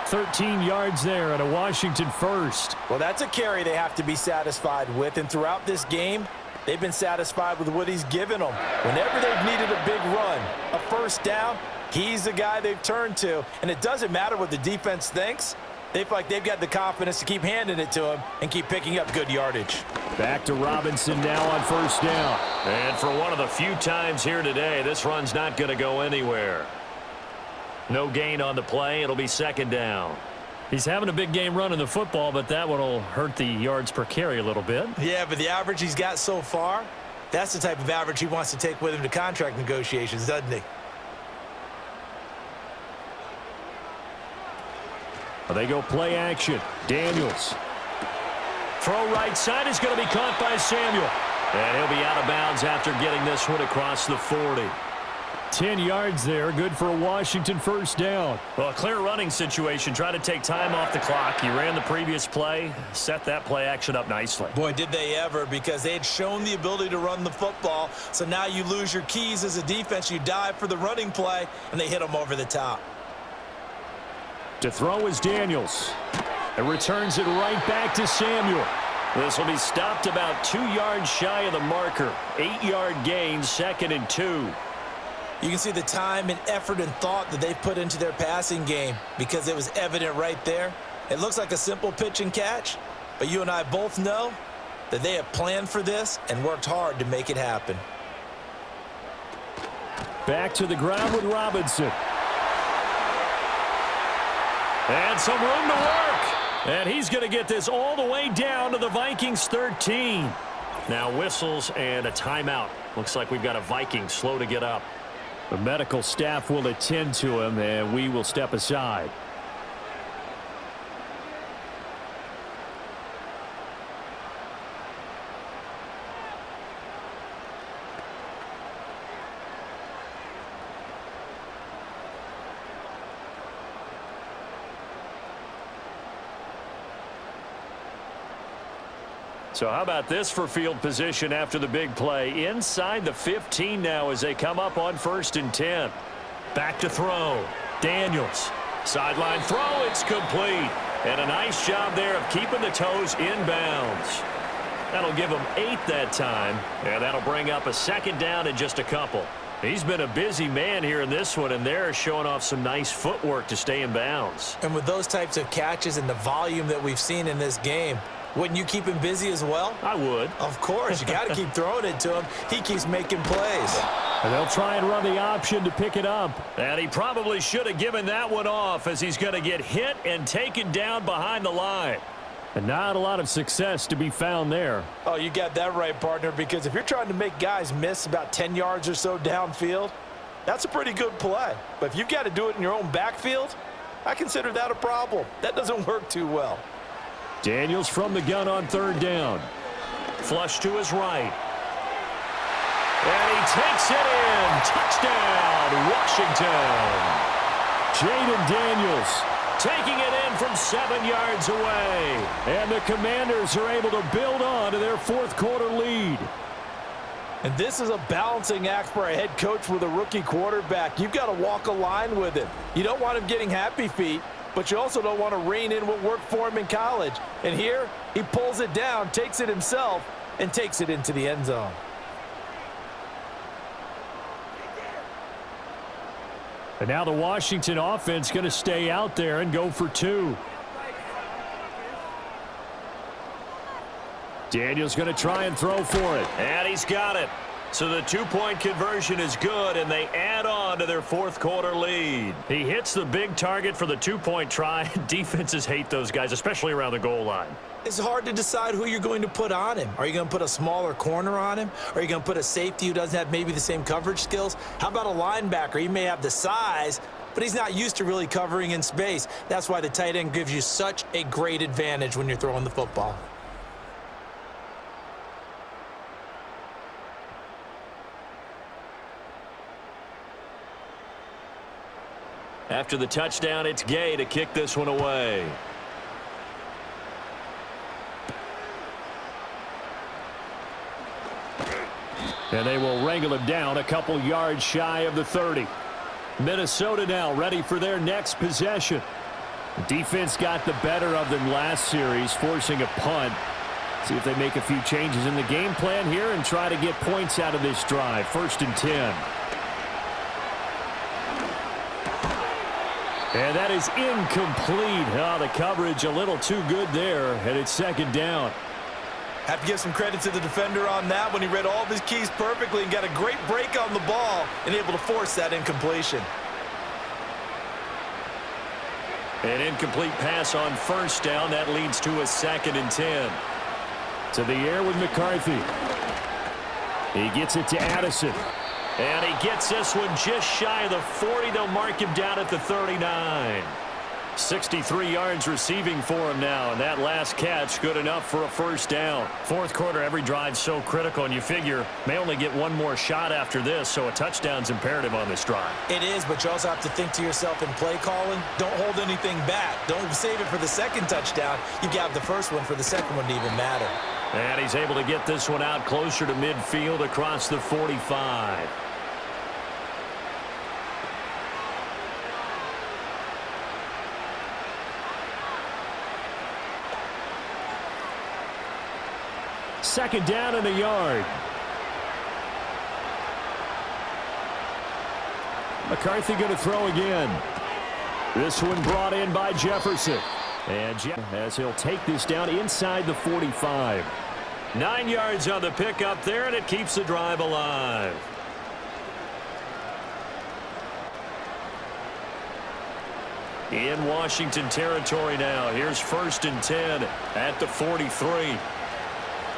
13 yards there and a Washington first. Well, that's a carry they have to be satisfied with, and throughout this game, they've been satisfied with what he's given them. Whenever they've needed a big run, a 1st down, he's the guy they've turned to. And it doesn't matter what the defense thinks. They feel like they've got the confidence to keep handing it to him and keep picking up good yardage. Back to Robinson now on 1st down. And for one of the few times here today, this run's not going to go anywhere. No gain on the play. It'll be 2nd down. He's having a big game running the football, but that one will hurt the yards per carry a little bit. Yeah, but the average he's got so far, that's the type of average he wants to take with him to contract negotiations, doesn't he? They go play action. Daniels. Throw right side is going to be caught by Samuel. And he'll be out of bounds after getting this one across the 40. 10 yards there, good for a Washington 1st down. Well, a clear running situation. Try to take time off the clock. He ran the previous play, set that play action up nicely. Boy, did they ever, because they had shown the ability to run the football. So now you lose your keys as a defense. You dive for the running play, and they hit him over the top. To throw is Daniels. And returns it right back to Samuel. This will be stopped about 2 yards shy of the marker. 8-yard gain, 2nd and 2. You can see the time and effort and thought that they've put into their passing game, because it was evident right there. It looks like a simple pitch and catch, but you and I both know that they have planned for this and worked hard to make it happen. Back to the ground with Robinson. And some room to work. And he's going to get this all the way down to the Vikings 13. Now whistles and a timeout. Looks like we've got a Viking slow to get up. The medical staff will attend to him, and we will step aside. So how about this for field position after the big play? Inside the 15 now as they come up on 1st and 10. Back to throw. Daniels. Sideline throw. It's complete. And a nice job there of keeping the toes inbounds. That'll give them 8 that time. And that'll bring up a 2nd down and just a couple. He's been a busy man here in this one, and they're showing off some nice footwork to stay in bounds. And with those types of catches and the volume that we've seen in this game, wouldn't you keep him busy as well? I would. Of course. You got to keep throwing it to him. He keeps making plays. And they'll try and run the option to pick it up. And he probably should have given that one off as he's going to get hit and taken down behind the line. And not a lot of success to be found there. Oh, you got that right, partner, because if you're trying to make guys miss about 10 yards or so downfield, that's a pretty good play. But if you've got to do it in your own backfield, I consider that a problem. That doesn't work too well. Daniels from the gun on 3rd down. Flush to his right. And he takes it in. Touchdown, Washington. Jaden Daniels taking it in from 7 yards away. And the Commanders are able to build on to their 4th quarter lead. And this is a balancing act for a head coach with a rookie quarterback. You've got to walk a line with him. You don't want him getting happy feet, but you also don't want to rein in what worked for him in college. And here, he pulls it down, takes it himself, and takes it into the end zone. And now the Washington offense going to stay out there and go for 2. Daniels going to try and throw for it. And he's got it. So the 2-point conversion is good, and they add on to their 4th quarter lead. He hits the big target for the 2-point try. Defenses hate those guys, especially around the goal line. It's hard to decide who you're going to put on him. Are you going to put a smaller corner on him? Are you going to put a safety who doesn't have maybe the same coverage skills? How about a linebacker? He may have the size, but he's not used to really covering in space. That's why the tight end gives you such a great advantage when you're throwing the football. After the touchdown, it's Gay to kick this one away. And they will wrangle him down a couple yards shy of the 30. Minnesota now ready for their next possession. Defense got the better of them last series, forcing a punt. See if they make a few changes in the game plan here and try to get points out of this drive. 1st and 10. And that is incomplete. Oh, the coverage a little too good there, and it's 2nd down. Have to give some credit to the defender on that when he read all of his keys perfectly and got a great break on the ball and able to force that incompletion. An incomplete pass on 1st down. That leads to a 2nd and 10. To the air with McCarthy. He gets it to Addison. And he gets this one just shy of the 40. They'll mark him down at the 39. 63 yards receiving for him now, and that last catch good enough for a 1st down. 4th quarter, every drive so critical, and you figure may only get one more shot after this, so a touchdown's imperative on this drive. It is, but you also have to think to yourself in play calling, don't hold anything back. Don't save it for the 2nd touchdown. You got the 1st one for the 2nd one to even matter. And he's able to get this one out closer to midfield across the 45. Second down and a yard. McCarthy going to throw again. This one brought in by Jefferson. And as he'll take this down inside the 45. 9 yards on the pickup there, and it keeps the drive alive. In Washington territory now. Here's 1st and 10 at the 43.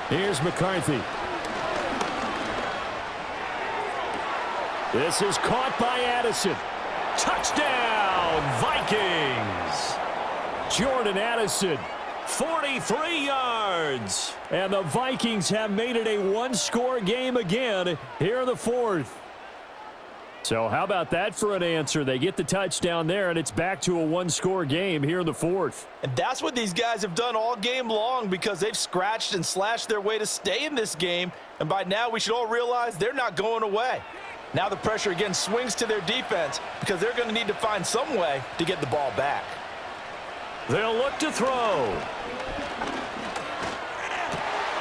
Here's McCarthy. This is caught by Addison. Touchdown, Vikings! Jordan Addison. 43 yards. And the Vikings have made it a one-score game again here in the 4th. So how about that for an answer? They get the touchdown there, and it's back to a one-score game here in the fourth. And that's what these guys have done all game long because they've scratched and slashed their way to stay in this game. And by now, we should all realize they're not going away. Now the pressure again swings to their defense because they're going to need to find some way to get the ball back. They'll look to throw.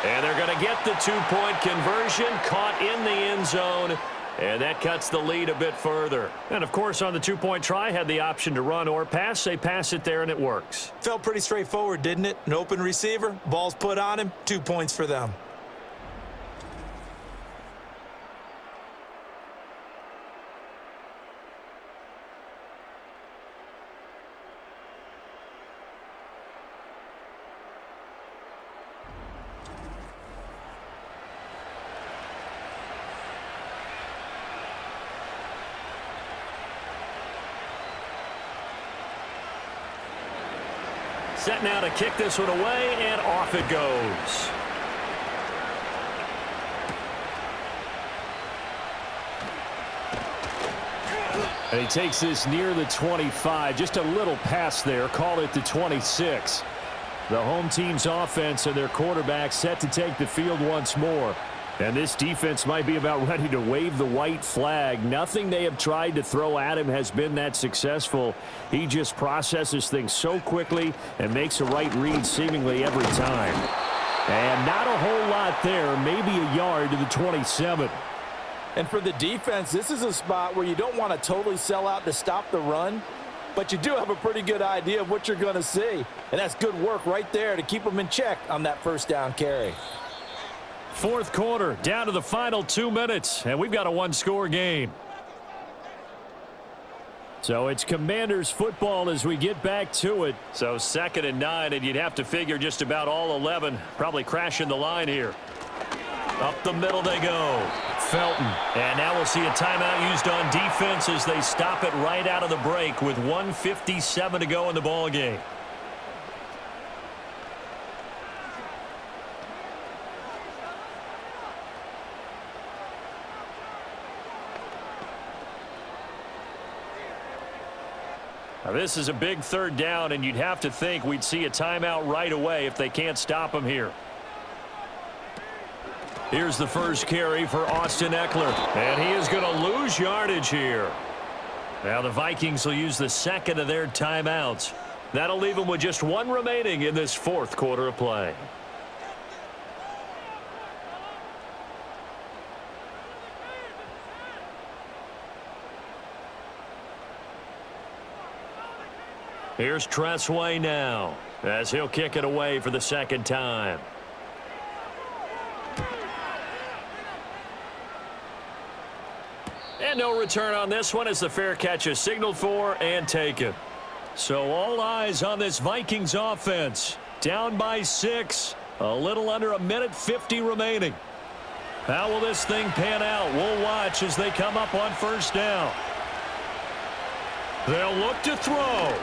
And they're going to get the two-point conversion, caught in the end zone. And that cuts the lead a bit further. And, of course, on the two-point try, had the option to run or pass. They pass it there, and it works. Felt pretty straightforward, didn't it? An open receiver, ball's put on him, 2 points for them. Set now to kick this one away, and off it goes. And he takes this near the 25. Just a little pass there. Call it the 26. The home team's offense and their quarterback set to take the field once more. And this defense might be about ready to wave the white flag. Nothing they have tried to throw at him has been that successful. He just processes things so quickly and makes a right read seemingly every time. And not a whole lot there, maybe a yard to the 27. And for the defense, this is a spot where you don't want to totally sell out to stop the run, but you do have a pretty good idea of what you're going to see. And that's good work right there to keep them in check on that first down carry. Fourth quarter, down to the final 2 minutes, and we've got a one-score game. So it's Commanders football as we get back to it. So 2nd and 9, and you'd have to figure just about all 11 probably crashing the line here. Up the middle they go. Felton. And now we'll see a timeout used on defense as they stop it right out of the break with 1:57 to go in the ball game. Now this is a big third down, and you'd have to think we'd see a timeout right away if they can't stop him here. Here's the first carry for Austin Eckler, and he is going to lose yardage here. Now the Vikings will use the second of their timeouts. That'll leave them with just one remaining in this fourth quarter of play. Here's Tressway now as he'll kick it away for the second time. And no return on this one as the fair catch is signaled for and taken. So all eyes on this Vikings offense. Down by 6. A little under a minute 50 remaining. How will this thing pan out? We'll watch as they come up on first down. They'll look to throw.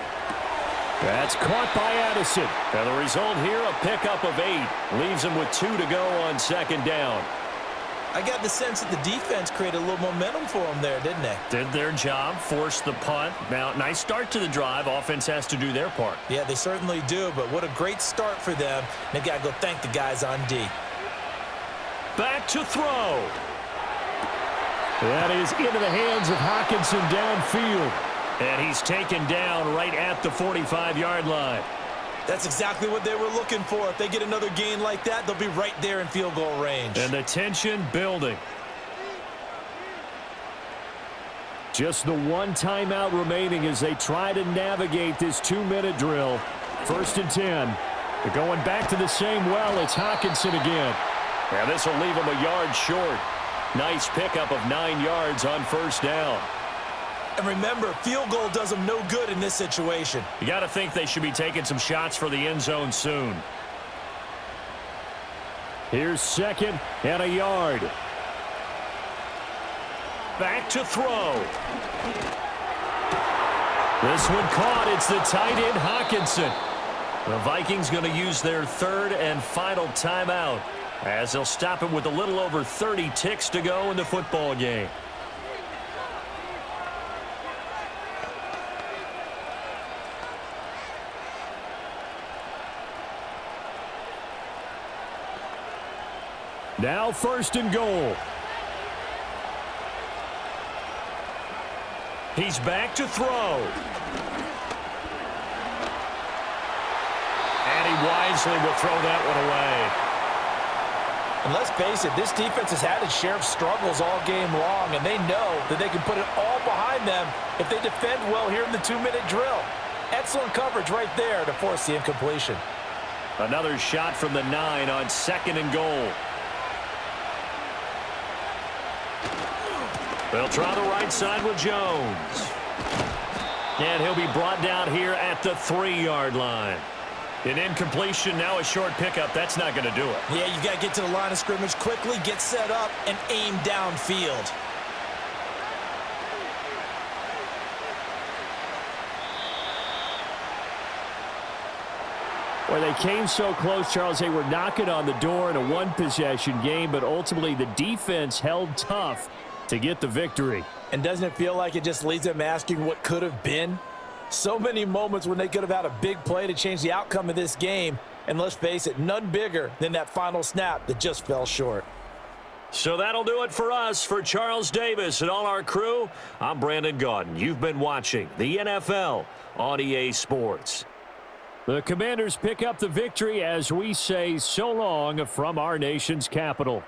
That's caught by Addison. And the result here, a pickup of 8. Leaves them with 2 to go on second down. I got the sense that the defense created a little momentum for them there, didn't they? Did their job, forced the punt. Now, nice start to the drive. Offense has to do their part. Yeah, they certainly do, but what a great start for them. They've got to go thank the guys on D. Back to throw. That is into the hands of Hockenson downfield. And he's taken down right at the 45-yard line. That's exactly what they were looking for. If they get another gain like that, they'll be right there in field goal range. And the tension building. Just the one timeout remaining as they try to navigate this 2-minute drill. 1st and 10. They're going back to the same well. It's Hockenson again. And this will leave him a yard short. Nice pickup of 9 yards on first down. And remember, field goal does them no good in this situation. You got to think they should be taking some shots for the end zone soon. Here's 2nd and a yard. Back to throw. This one caught. It's the tight end Hockenson. The Vikings going to use their 3rd and final timeout as they'll stop it with a little over 30 ticks to go in the football game. Now 1st and goal. He's back to throw. And he wisely will throw that one away. And let's face it, this defense has had its share of struggles all game long, and they know that they can put it all behind them if they defend well here in the 2-minute drill. Excellent coverage right there to force the incompletion. Another shot from the 9 on 2nd and goal. They'll try the right side with Jones. And he'll be brought down here at the 3-yard line. An incompletion, now a short pickup. That's not going to do it. Yeah, you've got to get to the line of scrimmage quickly, get set up, and aim downfield. Well, they came so close, Charles. They were knocking on the door in a one-possession game, but ultimately the defense held tough to get the victory. And doesn't it feel like it just leaves them asking what could have been? So many moments when they could have had a big play to change the outcome of this game. And let's face it, none bigger than that final snap that just fell short. So that'll do it for us. For Charles Davis and all our crew, I'm Brandon Gaudin. You've been watching the NFL on EA Sports. The Commanders pick up the victory as we say so long from our nation's capital.